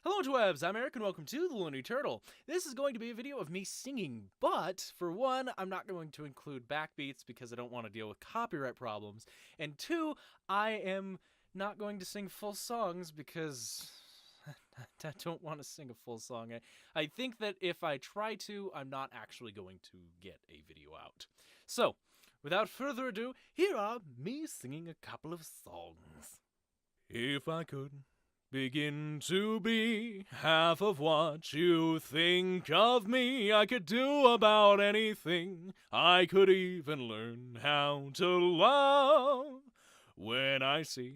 Hello interwebs, I'm Eric and welcome to TheLooneyTurtle. This is going to be a video of me singing, but for one, I'm not going to include backbeats because I don't want to deal with copyright problems, and two, I am not going to sing full songs because I don't want to sing a full song. I think that if I try to, I'm not actually going to get a video out. So, without further ado, here are me singing a couple of songs. If I could begin to be half of what you think of me, I could do about anything. I could even learn how to love. When I see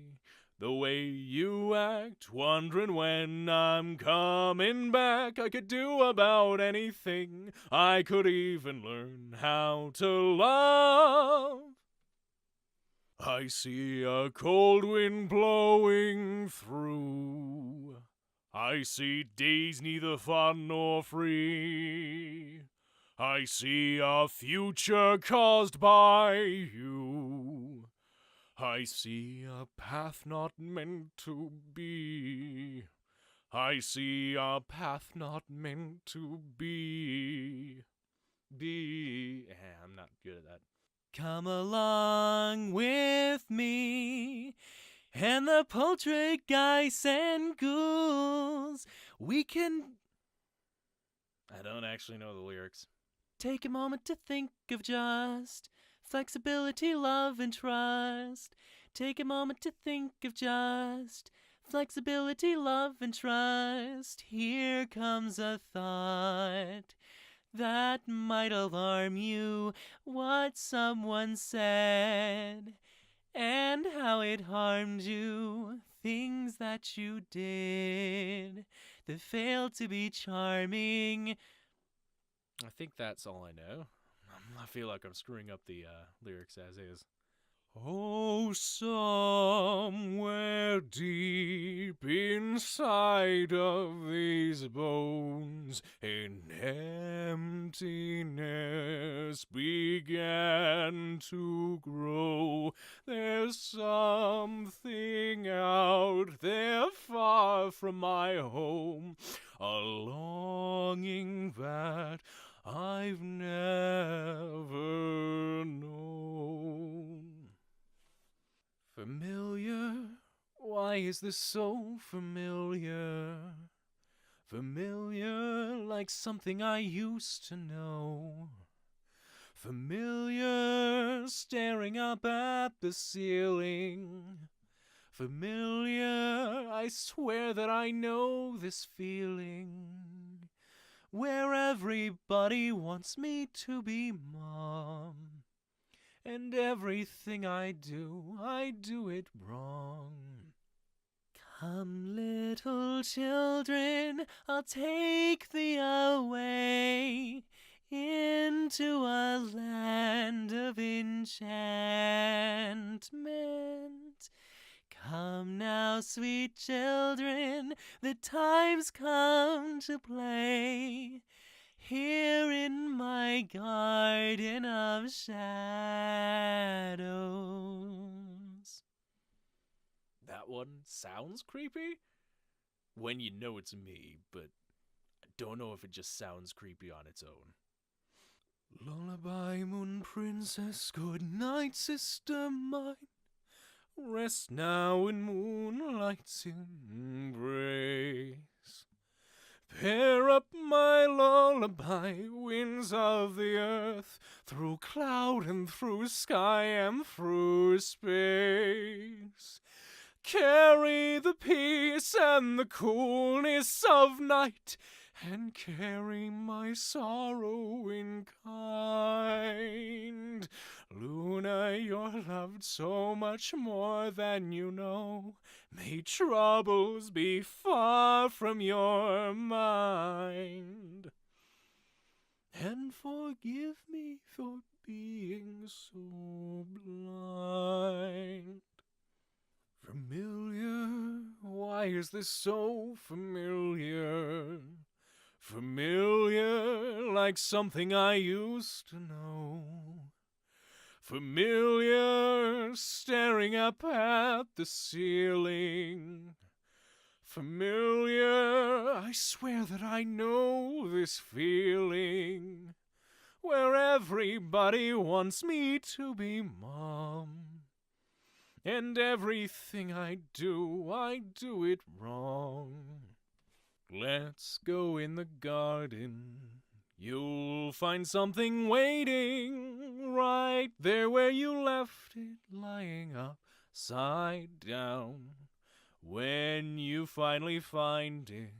the way you act, wondering when I'm coming back, I could do about anything. I could even learn how to love. I see a cold wind blowing through. I see days neither fun nor free. I see a future caused by you. I see a path not meant to be. I see a path not meant to be. I'm not good at that. Come along with me and the poltergeist and ghouls. We can... I don't actually know the lyrics. Take a moment to think of just flexibility, love, and trust. Take a moment to think of just flexibility, love, and trust. Here comes a thought that might alarm you, what someone said, and how it harmed you, things that you did that failed to be charming. I think that's all I know. I feel like I'm screwing up the lyrics as is. Oh, somewhere deep inside of these bones, an emptiness began to grow. There's something out there far from my home, a longing that I've never known. Familiar? Why is this so familiar? Familiar like something I used to know. Familiar, staring up at the ceiling. Familiar, I swear that I know this feeling. Where everybody wants me to be mom. And everything I do it wrong. Come, little children, I'll take thee away into a land of enchantment. Come now, sweet children, the time's come to play. Here in my garden of shadows. That one sounds creepy when you know it's me, but I don't know if it just sounds creepy on its own. Lullaby, moon princess, good night, sister mine. Rest now in moonlight's embrace. Pair up my lullaby, winds of the earth, through cloud and through sky and through space. Carry the peace and the coolness of night, and carry my sorrow in kind. Luna, you're loved so much more than you know. May troubles be far from your mind. And forgive me for being so blind. Familiar, why is this so familiar? Familiar, like something I used to know. Familiar, staring up at the ceiling. Familiar, swear that I know this feeling, where everybody wants me to be mom. And everything I do it wrong. Let's go in the garden. You'll find something waiting right there where you left it, lying upside down. When you finally find it,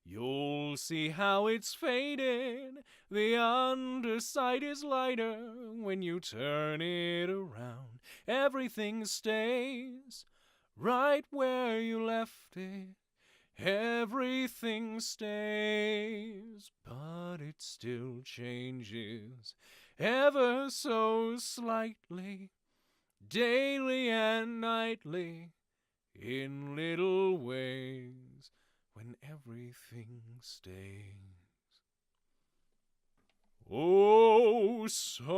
you'll see how it's faded. The underside is lighter when you turn it around. Everything stays right where you left it. Everything stays, but it still changes ever so slightly, daily and nightly, in little ways, when everything stays. Oh, somewhere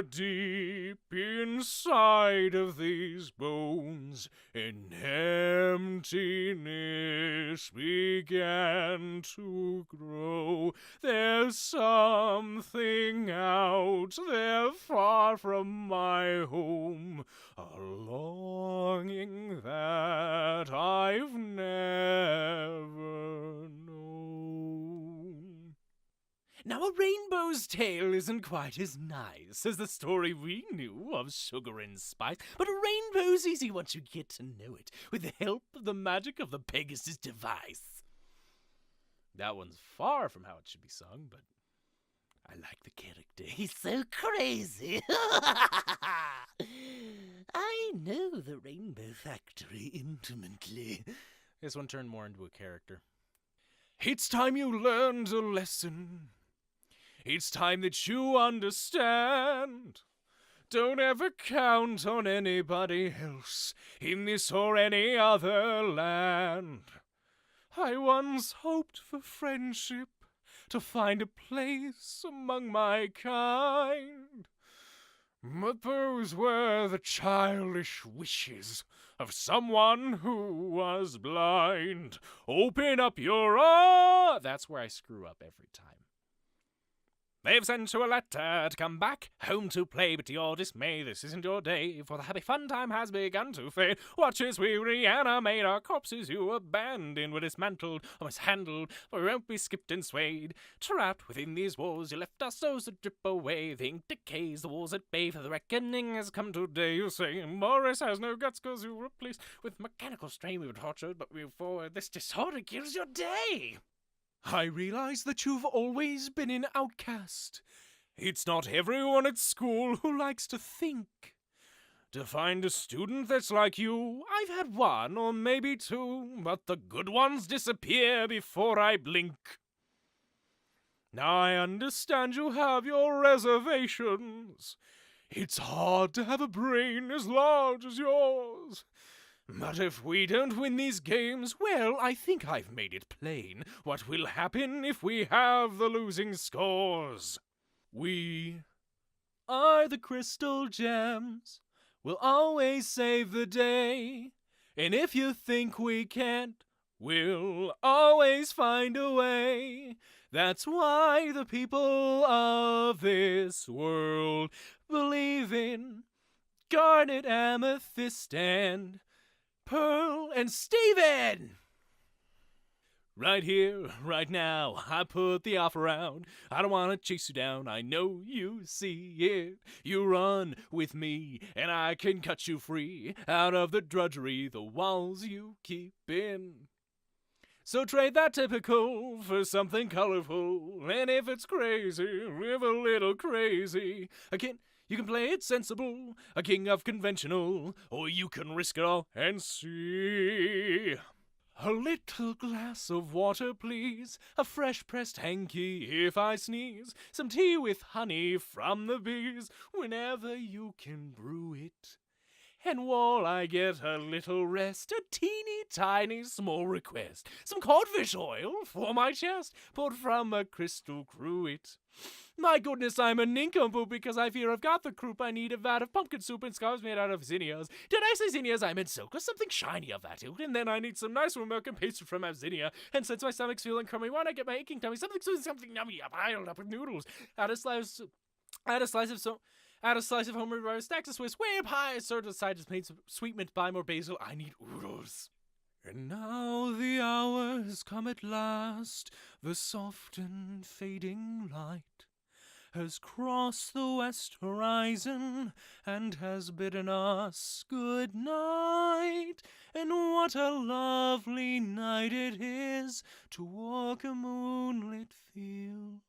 deep inside of these bones, an emptiness began to grow. There's something out there far from my home, a longing that I've never known. Now, a rainbow's tale isn't quite as nice as the story we knew of sugar and spice, but a rainbow's easy once you get to know it, with the help of the magic of the Pegasus device. That one's far from how it should be sung, but I like the character. He's so crazy. I know the Rainbow Factory intimately. This one turned more into a character. It's time you learned a lesson. It's time that you understand. Don't ever count on anybody else in this or any other land. I once hoped for friendship, to find a place among my kind. But those were the childish wishes of someone who was blind. Open up your eyes. That's where I screw up every time. They've sent you a letter to come back home to play, but to your dismay, this isn't your day, for the happy fun time has begun to fade. Watch as we reanimate our corpses you abandoned, were dismantled or mishandled, but we won't be skipped and swayed. Trapped within these walls, you left our souls to drip away. The ink decays, the walls at bay, for the reckoning has come today. You say Morris has no guts, cause you were replaced with mechanical strain. We were tortured, but we move forward. This disorder kills your day. I realize that you've always been an outcast. It's not everyone at school who likes to think. To find a student that's like you, I've had one or maybe two, but the good ones disappear before I blink. Now I understand you have your reservations. It's hard to have a brain as large as yours. But if we don't win these games, well, I think I've made it plain what will happen if we have the losing scores. We are the Crystal Gems. We'll always save the day. And if you think we can't, we'll always find a way. That's why the people of this world believe in Garnet, Amethyst, and Pearl and Steven! Right here, right now, I put the offer out. I don't want to chase you down, I know you see it. You run with me, and I can cut you free out of the drudgery, the walls you keep in. So trade that typical for something colorful, and if it's crazy, live a little crazy. You can play it sensible, a king of conventional, or you can risk it all and see. A little glass of water, please, a fresh pressed hanky if I sneeze, some tea with honey from the bees, whenever you can brew it. And while I get a little rest, a teeny tiny small request. Some codfish oil for my chest, poured from a crystal cruet. My goodness, I'm a nincompoop because I fear I've got the croup. I need a vat of pumpkin soup and scarves made out of zinnias. Did I say zinnias? I meant silk or something shiny of that ilk. And then I need some nice warm milk and pastry from Zinnia. And since my stomach's feeling crummy, why not get my aching tummy something sweet, something yummy, piled up with noodles? Add a slice of homemade rice, stacked a Swiss way up high, served aside as made sweet mint by more basil. I need oodles. And now the hour has come at last, the soft and fading light has crossed the west horizon and has bidden us good night. And what a lovely night it is to walk a moonlit field,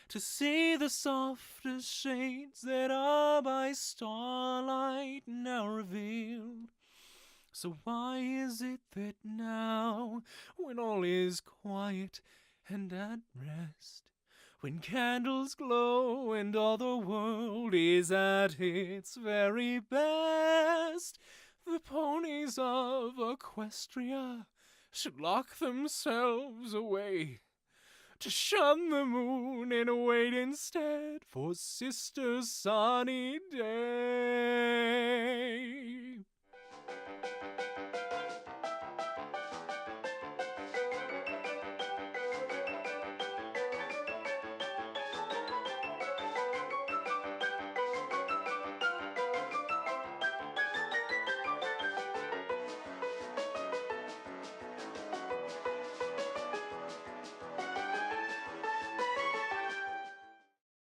to see the softest shades that are by starlight now revealed. So why is it that now, when all is quiet and at rest, when candles glow and all the world is at its very best, the ponies of Equestria should lock themselves away, to shun the moon and wait instead for Sister Sunny Day?